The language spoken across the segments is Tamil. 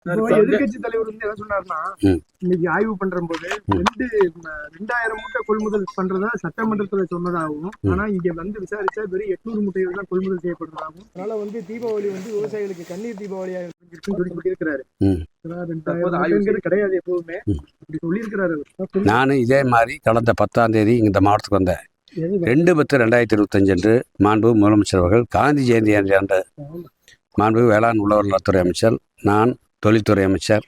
எதிர்கட்சி தலைவர் வந்து என்ன சொன்னாருன்னா, இன்னைக்கு ஆய்வு பண்ற போது 2000 மூட்டை கொள்முதல் பண்றதா சட்டமன்றத்துல சொன்னதாகவும், ஆனா இங்க வந்து விசாரிச்சா வெறும் 800 மூட்டைகள் தான் கொள்முதல் செய்யப்படுறதாகவும், அதனால வந்து தீபாவளி வந்து விவசாயிகளுக்கு கண்ணீர் தீபாவளியா இருக்குன்னு சொல்லி சொல்லியிருக்கிறாரு. 2000 கிடையாது எப்பவுமே இப்படி சொல்லியிருக்கிறாரு. நானும் இதே மாதிரி கடந்த 10ஆம் தேதி இந்த மாவட்டத்துக்கு வந்தேன். 2/10/2025 அன்று மாண்பு முதலமைச்சர் அவர்கள் காந்தி ஜெயந்தி என்ற மாண்பு வேளாண் உழவர் நலத்துறை அமைச்சர், நான் தொழில்துறை அமைச்சர்,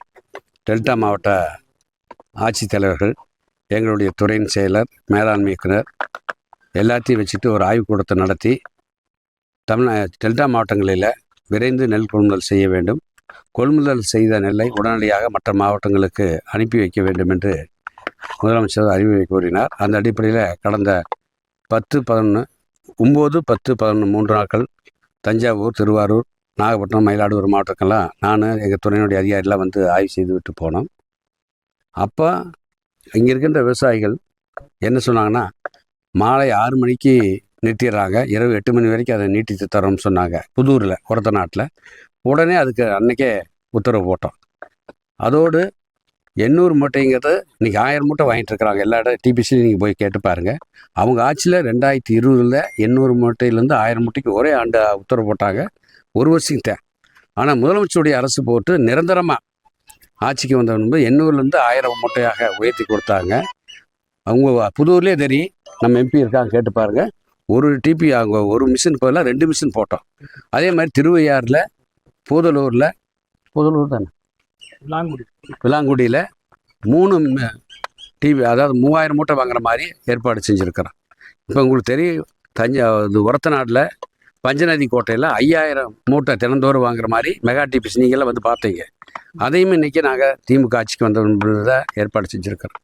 டெல்டா மாவட்ட ஆட்சித்தலைவர்கள், எங்களுடைய துறையின் செயலர், மேலாண்மை இயக்குனர் எல்லாத்தையும் வச்சுட்டு ஒரு ஆய்வுக்கூடத்தை நடத்தி டெல்டா மாவட்டங்களில் விரைந்து நெல் கொள்முதல் செய்ய வேண்டும், கொள்முதல் செய்த நெல்லை உடனடியாக மற்ற மாவட்டங்களுக்கு அனுப்பி வைக்க வேண்டும் என்று முதலமைச்சர் அறிவுரை கூறினார். அந்த அடிப்படையில் கடந்த 9, 10, 11 3 நாட்கள் தஞ்சாவூர், திருவாரூர், நாகப்பட்டினம், மயிலாடுதுறை மாவட்டங்கள்லாம் நான் எங்கள் துறையினுடைய அதிகாரிலாம் வந்து ஆய்வு செய்து விட்டு போனோம். அப்போ இங்கே இருக்கின்ற விவசாயிகள் என்ன சொன்னாங்கன்னா, மாலை 6 மணிக்கு நிறுத்திடுறாங்க, இரவு 8 மணி வரைக்கும் அதை நீட்டித்து தரோம்னு சொன்னாங்க. புதூரில் ஒரத்த நாட்டில் உடனே அதுக்கு அன்றைக்கே உத்தரவு போட்டோம். அதோடு 800 மூட்டைங்கிறது இன்றைக்கி 1000 மூட்டை வாங்கிட்டு இருக்கிறாங்க. எல்லா இடம் டிபிசிலையும் நீங்கள் போய் கேட்டு பாருங்கள். அவங்க ஆட்சியில் 2020 800 மூட்டையிலேருந்து 1000 மூட்டைக்கு ஒரே ஆண்டு உத்தரவு போட்டாங்க. ஒரு வருஷம் தான். ஆனால் முதலமைச்சருடைய அரசு போட்டு நிரந்தரமாக ஆட்சிக்கு வந்த முன்பு 800லேருந்து 1000 மூட்டையாக உயர்த்தி கொடுத்தாங்க. அவங்க புதூர்லேயே தெரியும், நம்ம எம்பி இருக்காங்க கேட்டு பாருங்கள். ஒரு டிபி அவங்க ஒரு மிஷின் பதிலாக 2 மிஷின் போட்டோம். அதே மாதிரி திருவையாறில், புதலூர் தானே, விலாங்குடியில் 3 டிவி, அதாவது 3000 மூட்டை வாங்குற மாதிரி ஏற்பாடு செஞ்சுருக்கிறோம். இப்போ உங்களுக்கு தெரியும், ஒரத்த நாட்டில் பஞ்சநதி கோட்டையில் 5000 மூட்டை தினந்தோறும் வாங்குற மாதிரி மெகா டிபிசி நீங்களாம் வந்து பார்த்தீங்க. அதையும் இன்றைக்கி நாங்கள் திமுக ஆட்சிக்கு வந்த ஏற்பாடு செஞ்சுருக்கிறோம்.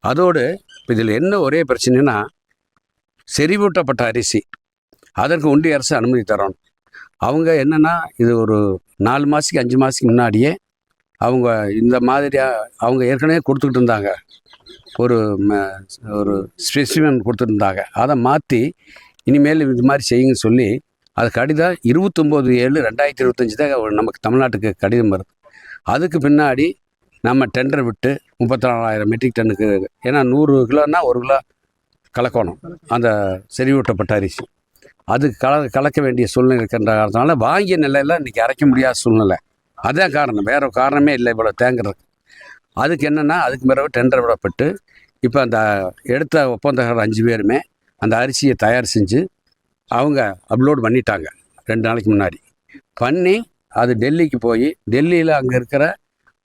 அதோடு இதில் என்ன ஒரே பிரச்சனைனா, செறிவூட்டப்பட்ட அரிசி அதற்கு ஒன்றிய அரசு அனுமதி தரணும். அவங்க என்னென்னா, இது ஒரு 4 மாதத்துக்கு 5 மாதத்துக்கு முன்னாடியே அவங்க இந்த மாதிரியாக அவங்க ஏற்கனவே கொடுத்துக்கிட்டு இருந்தாங்க, ஒரு ஸ்பெசிமென் கொடுத்துருந்தாங்க. அதை மாற்றி இனிமேல் இது மாதிரி செய்யுங்கன்னு சொல்லி அது கடிதம் 29/7/2025 தான் நமக்கு தமிழ்நாட்டுக்கு கடிதம் வருது. அதுக்கு பின்னாடி நம்ம டெண்டர் விட்டு 34,000 மெட்ரிக் டன்னுக்கு, ஏன்னா 100 கிலோன்னா 1 கிலோ கலக்கணும் அந்த செறிவூட்டப்பட்ட அரிசி, அது கலக்க வேண்டிய சூழ்நிலை இருக்கின்ற காரணத்தினால வாங்கிய நிலையில் இன்றைக்கி அரைக்க முடியாத சூழ்நிலை. அதான் காரணம், வேறு காரணமே இல்லை இவ்வளோ தேங்குறதுக்கு. அதுக்கு என்னென்னா, அதுக்கு பிறகு டெண்டர் விடப்பட்டு இப்போ அந்த எடுத்த ஒப்பந்தக்காரர் 5 பேருமே அந்த அரிசியை தயார் செஞ்சு அவங்க அப்லோட் பண்ணிட்டாங்க 2 நாளைக்கு முன்னாடி. பண்ணி அது டெல்லிக்கு போய், டெல்லியில் அங்கே இருக்கிற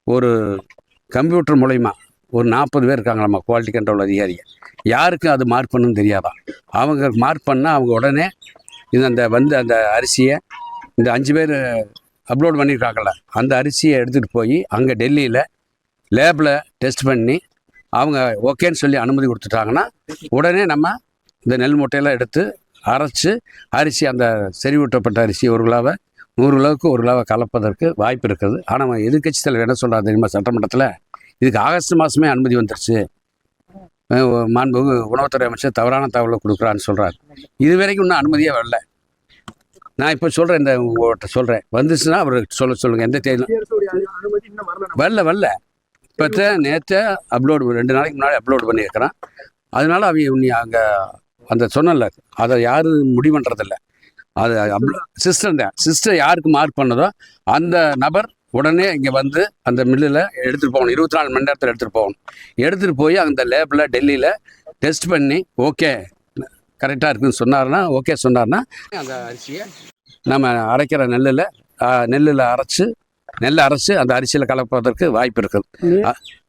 ஒரு கம்ப்யூட்டர் மூலயமா ஒரு 40 பேர் இருக்காங்களாம்மா குவாலிட்டி கண்ட்ரோல் அதிகாரிங்க. யாருக்கும் அது மார்க் பண்ணணும்னு தெரியாதான். அவங்க மார்க் பண்ணால் அவங்க உடனே அந்த அரிசியை இந்த 5 பேர் அப்லோட் பண்ணியிருக்காங்கல்ல, அந்த அரிசியை எடுத்துகிட்டு போய் அங்கே டெல்லியில் லேபில் டெஸ்ட் பண்ணி அவங்க ஓகேன்னு சொல்லி அனுமதி கொடுத்துட்டாங்கன்னா உடனே நம்ம இந்த நெல் மூட்டையெல்லாம் எடுத்து அரைச்சி அரிசி, அந்த செறிவூட்டப்பட்ட அரிசி 1 கிலோவை 100 கிலோவுக்கு 1 கிலோவை கலப்பதற்கு வாய்ப்பு இருக்குது. ஆனால் எதிர்கட்சி தலைவர் என்ன சொல்கிறார் தெரியுமா, சட்டமன்றத்தில் இதுக்கு ஆகஸ்ட் மாதமே அனுமதி வந்துருச்சு, மாண்பு உணவுத்துறை அமைச்சர் தவறான தகவலை கொடுக்குறான்னு சொல்கிறார். இது வரைக்கும் இன்னும் அனுமதியே வரல. நான் இப்போ சொல்கிறேன், இந்த உங்கள்கிட்ட சொல்கிறேன், வந்துச்சுன்னா அவர் சொல்லுங்கள் எந்த தேதி வரல. இப்போ நேற்று அப்லோடு 2 நாளைக்கு முன்னாடி அப்லோடு பண்ணியிருக்கிறான். அதனால அவங்க அங்கே அந்த சொன்னல, அதை யாரும் முடிவு பண்ணுறதில்ல. அது சிஸ்டர் யாருக்கு மார்க் பண்ணதோ அந்த நபர் உடனே இங்கே வந்து அந்த மில்லில் எடுத்துகிட்டு போகணும். 24 மணி நேரத்தில் எடுத்துகிட்டு போகணும். எடுத்துகிட்டு போய் அந்த லேபில் டெல்லியில் டெஸ்ட் பண்ணி ஓகே கரெக்டாக இருக்குதுன்னு சொன்னார்னா, ஓகே சொன்னார்னா அந்த அரிசியை நம்ம அரைக்கிற நெல்லில் அரைச்சி அந்த அரிசியில் கலப்பதற்கு வாய்ப்பு இருக்குது.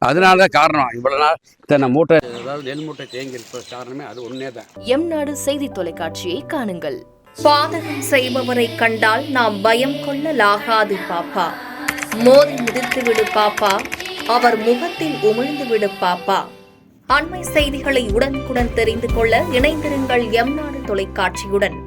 அதனால தான் காரணம் இவ்வளோ நாள் இத்தனை மூட்டை, அதாவது நெல் மூட்டை தேங்கி இருப்பது காரணமே அது ஒன்றே தான். எம்நாடு செய்தி தொலைக்காட்சியை காணுங்கள். பாதகம் செய்பவரை கண்டால் நாம் பயம் கொள்ளலாகாது பாப்பா, மோதி மிதித்து விடு பாப்பா, அவர் முகத்தில் உமிழ்ந்து விடு பாப்பா. அண்மை செய்திகளை உடனுக்குடன் தெரிந்து கொள்ள இணைந்திருங்கள் எம்நாடு தொலைக்காட்சியுடன்.